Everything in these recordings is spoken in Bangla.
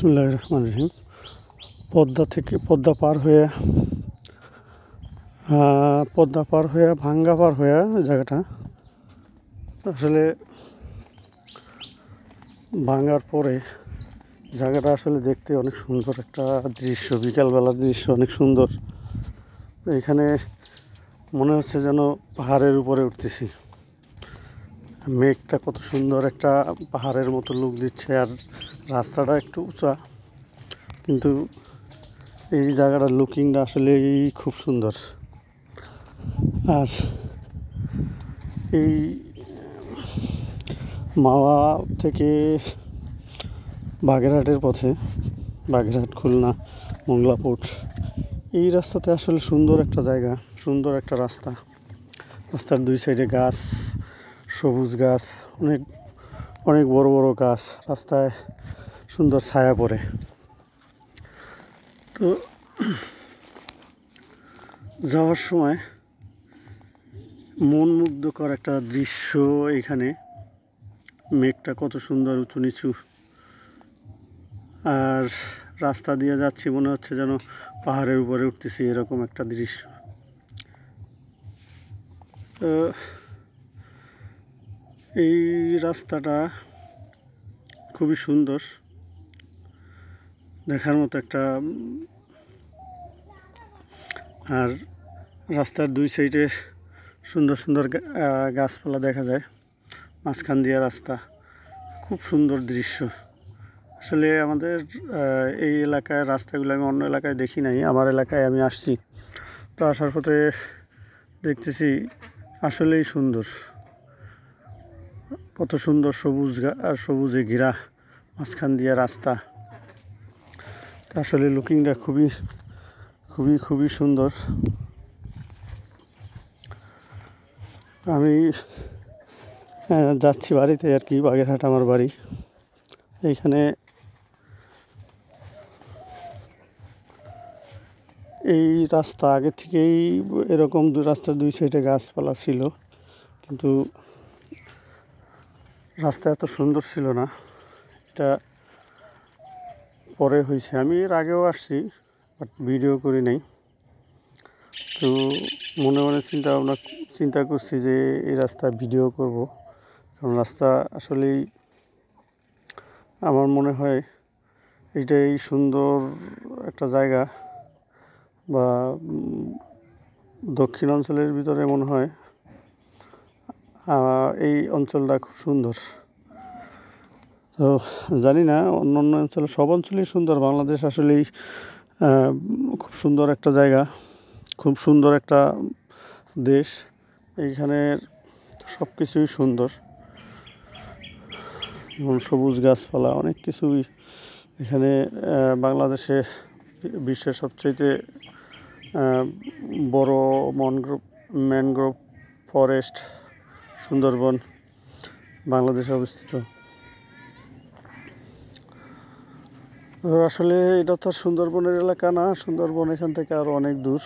বিসমিল্লাহির রহমানির রহিম। পদ্মা পার হয়ে ভাঙ্গা পার হয়ে জায়গাটা আসলে ভাঙ্গার পরে জায়গাটা আসলে দেখতে অনেক সুন্দর একটা দৃশ্য, বিকালবেলার দৃশ্য অনেক সুন্দর। এখানে মনে হচ্ছে যেন পাহাড়ের উপরে উঠতেছি। মেঘটা কত সুন্দর একটা পাহাড়ের মতো লুক দিচ্ছে, আর রাস্তাটা একটু উঁচা, কিন্তু এই জায়গাটার লুকিংটা আসলে খুব সুন্দর। আর এই মাওয়া থেকে বাগেরহাটের পথে, বাগেরহাট, খুলনা, মংলাপুর, এই রাস্তাতে আসলে সুন্দর একটা জায়গা, সুন্দর একটা রাস্তা। রাস্তার দুই সাইডে গাছ, সবুজ গাছ, অনেক অনেক বড় বড় গাছ, রাস্তায় সুন্দর ছায়া পড়ে। তো যাওয়ার সময় মন মুগ্ধকর একটা দৃশ্য। এখানে মেঘটা কত সুন্দর উঁচু নিচু, আর রাস্তা দিয়ে যাচ্ছি মনে হচ্ছে যেন পাহাড়ের উপরে উঠতেছি, এরকম একটা দৃশ্য। তো এই রাস্তাটা খুবই সুন্দর, দেখার মতো একটা। আর রাস্তার দুই সাইডে সুন্দর সুন্দর গাছপালা দেখা যায়, মাঝখান দিয়ে রাস্তা, খুব সুন্দর দৃশ্য। আসলে আমাদের এই এলাকায় রাস্তাগুলো আমি অন্য এলাকায় দেখি নাই, আমার এলাকায় আমি আসছি। তো আসার পথে দেখতেছি আসলেই সুন্দর, কত সুন্দর সবুজে ঘেরা, মাঝখান দিয়ে রাস্তা। তা আসলে লুকিংটা খুবই খুবই খুবই সুন্দর। আমি যাচ্ছি বাড়িতে আর কি, বাগেরহাট আমার বাড়ি। এইখানে এই রাস্তা আগে থেকেই এরকম রাস্তার দুই সাইডে গাছপালা ছিল, কিন্তু রাস্তা এত সুন্দর ছিল না, এটা পরে হয়েছে। আমি এর আগেও আসছি, বাট ভিডিও করি নাই। তো মনে মনে চিন্তা করছি যে এই রাস্তা ভিডিও করব, কারণ রাস্তা আসলেই আমার মনে হয় এইটাই সুন্দর একটা জায়গা, বা দক্ষিণ অঞ্চলের ভিতরে মনে হয় এই অঞ্চলটা খুব সুন্দর। তো জানি না অন্য অন্য অঞ্চলে, সব অঞ্চলেই সুন্দর। বাংলাদেশ আসলেই খুব সুন্দর একটা জায়গা, খুব সুন্দর একটা দেশ। এইখানের সব কিছুই সুন্দর, যেমন সবুজ গাছপালা, অনেক কিছুই এখানে। বাংলাদেশে বিশ্বের সবচেয়ে বড় ম্যানগ্রোভ ফরেস্ট সুন্দরবন বাংলাদেশে অবস্থিত। আসলে এটা তো সুন্দরবনের এলাকা না, সুন্দরবন এখান থেকে আরও অনেক দূর।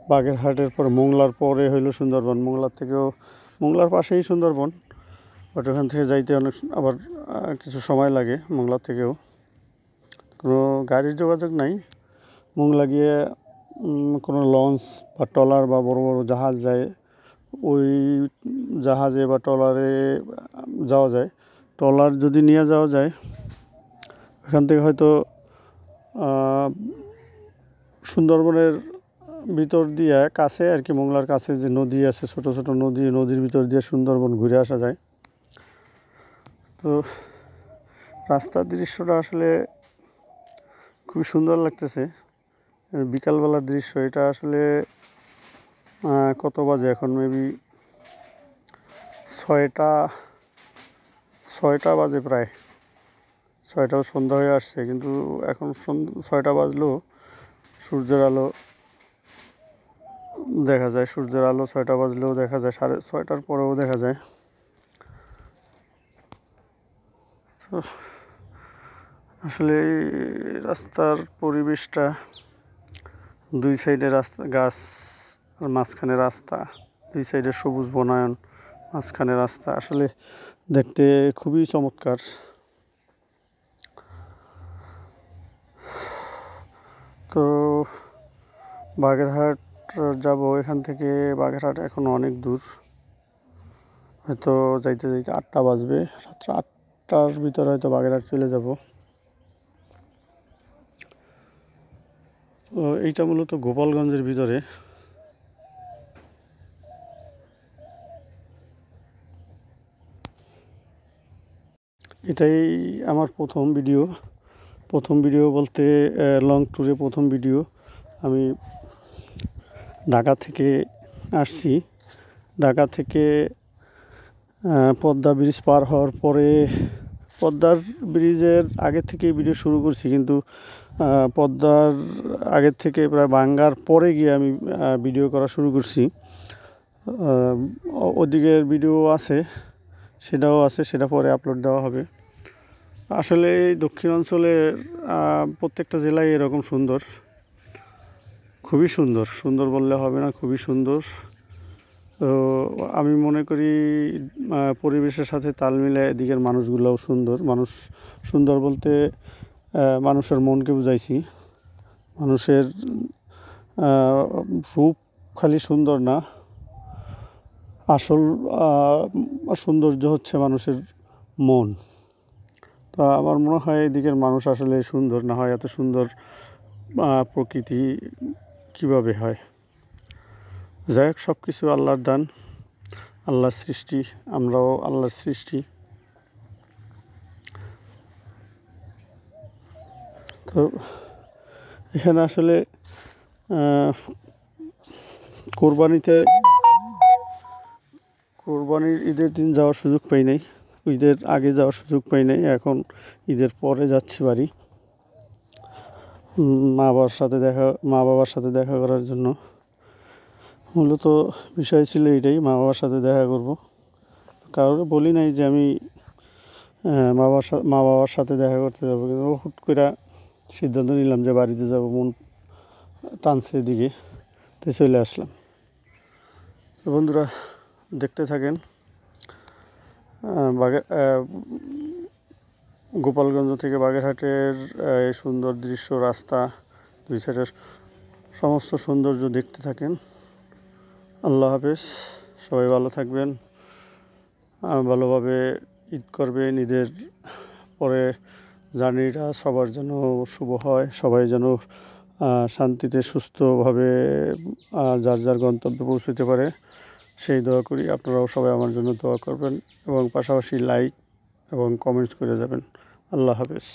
বাগেরহাটের পর মোংলার পরে হইল সুন্দরবন, মোংলার পাশেই সুন্দরবন, বাট ওখান থেকে যাইতে অনেক আবার কিছু সময় লাগে। মোংলা থেকেও কোনো গাড়ির যোগাযোগ নাই। মোংলা গিয়ে কোনো লঞ্চ বা ট্রলার বা বড় বড় জাহাজ যায়, ওই জাহাজে বা ট্রলারে যাওয়া যায়। ট্রলার যদি নিয়ে যাওয়া যায়, এখান থেকে হয়তো সুন্দরবনের ভিতর দিয়ে কাছে আর কি, মোংলার কাছে যে নদী আছে, ছোট ছোট নদীর ভিতর দিয়ে সুন্দরবন ঘুরে আসা যায়। তো রাস্তার দৃশ্যটা আসলে খুবই সুন্দর লাগতেছে, বিকালবেলার দৃশ্য এটা। আসলে কত বাজে এখন? মেবি 6টা বাজে, প্রায় 6টাও সন্ধ্যা হয়ে আসছে, কিন্তু এখন 6টা বাজলেও সূর্যের আলো দেখা যায়। 6টা বাজলেও দেখা যায়, 6:30টার পরেও দেখা যায়। আসলে রাস্তার পরিবেশটা, দুই সাইডে রাস্তা, গাছ, আর মাঝখানে রাস্তা, দুই সাইডে সবুজ বনায়ন, মাঝখানে রাস্তা, আসলে দেখতে খুবই চমৎকার। তো বাগেরহাট যাব, এখান থেকে বাগেরহাট এখন অনেক দূর, হয়তো যাইতে যাইতে 8টা বাজবে, রাত্র 8টার ভিতরে হয়তো বাগেরহাট চলে যাব। তো এইটা মূলত গোপালগঞ্জের ভিতরে। এটাই আমার প্রথম ভিডিও বলতে লং ট্যুরে প্রথম ভিডিও। আমি ঢাকা থেকে আসছি, ঢাকা থেকে পদ্মা ব্রিজ পার হওয়ার পরে, পদ্মার ব্রিজের আগে থেকে ভিডিও শুরু করছি, কিন্তু পদ্মার আগের থেকে প্রায় ভাঙ্গার পরে গিয়ে আমি ভিডিও করা শুরু করছি। ওদিকের ভিডিও আছে, সেটা পরে আপলোড দেওয়া হবে। আসলে এই দক্ষিণ অঞ্চলে প্রত্যেকটা জেলায় এরকম সুন্দর, খুবই সুন্দর বললে হবে না, খুবই সুন্দর। তো আমি মনে করি পরিবেশের সাথে তাল মিলে এদিকের মানুষগুলোও সুন্দর বলতে মানুষের মনকে বুঝাইছি। মানুষের রূপ খালি সুন্দর না, আসল সৌন্দর্য হচ্ছে মানুষের মন। তা আমার মনে হয় এদিকের মানুষ আসলে সুন্দর, না হয় এত সুন্দর প্রকৃতি কিভাবে হয়। যাই হোক, সব কিছু আল্লাহর দান, আল্লাহর সৃষ্টি, আমরাও আল্লাহর সৃষ্টি। তো এখানে আসলে কোরবানির ঈদের দিন যাওয়ার সুযোগ পাই নাই, ঈদের আগে যাওয়ার সুযোগ পাই নাই, এখন ঈদের পরে যাচ্ছি বাড়ি মা বাবার সাথে দেখা করার জন্য। মূলত বিষয় ছিল এটাই, মা বাবার সাথে দেখা করব। কারোর বলি নাই যে আমি মা বাবার সাথে দেখা করতে যাবো, কিন্তু হুট করে সিদ্ধান্ত নিলাম যে বাড়িতে যাব, মন টানছে এদিকে, তো চলে আসলাম। তো বন্ধুরা, দেখতে থাকেন গোপালগঞ্জ থেকে বাগেরহাটের এই সুন্দর দৃশ্য, রাস্তা, দুই সাইডের সমস্ত সৌন্দর্য দেখতে থাকেন। আল্লাহ হাফেজ, সবাই ভালো থাকবেন, ভালোভাবে ঈদ করবেন। ঈদের পরে জার্নিটা সবার যেন শুভ হয়, সবাই যেন শান্তিতে সুস্থভাবে যার যার গন্তব্যে পৌঁছতে পারে, সেই দোয়া করি। আপনারাও সবাই আমার জন্য দোয়া করবেন এবং পাশাপাশি লাইক এবং কমেন্টস করে যাবেন। আল্লাহ হাফেজ।